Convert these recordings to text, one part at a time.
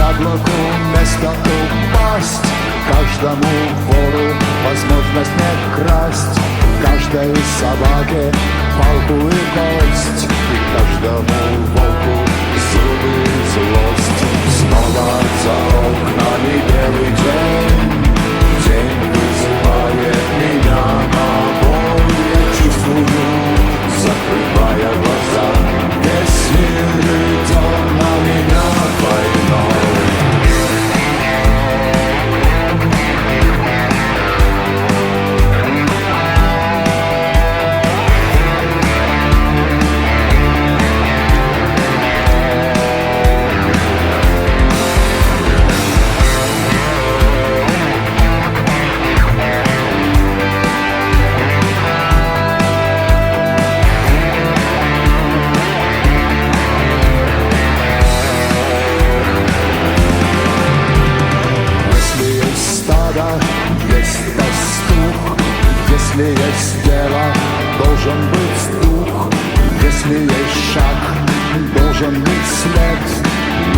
яблоку место упасть, каждому вору возможность не красть, каждой собаке палку и кость, и каждому волку зубы и злость. Снова за окнами белый день, день вызывает меня на бой. Я чувствую, закрывая глаза, весь мир идет на меня войной. Есть пастух, если есть дело, должен быть дух. Если есть шаг, должен быть след.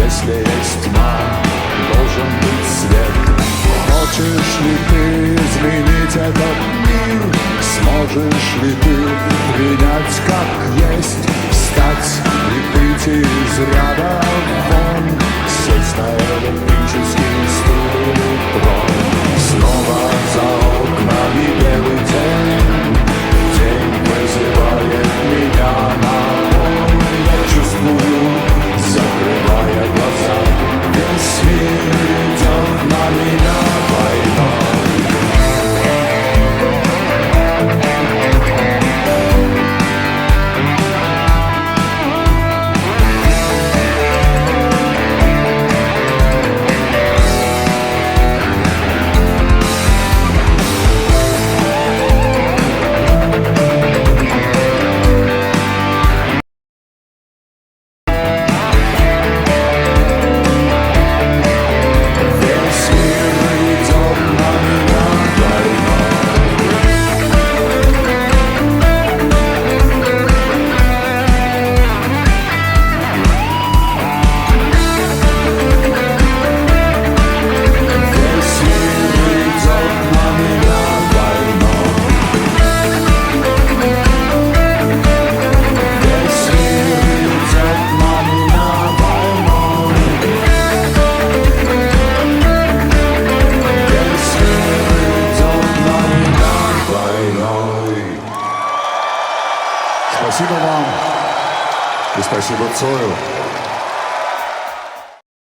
Если есть тьма, должен быть свет. Хочешь ли ты изменить этот мир? Сможешь ли ты принять как есть? Встать и выйти из ряда вон, сесть на электрический стул или трон. Снова за окнами белый день, день вызывает меня на бой. Я чувствую, закрывая глаза, весь мир идет на меня войной. Спасибо вам и спасибо Цою.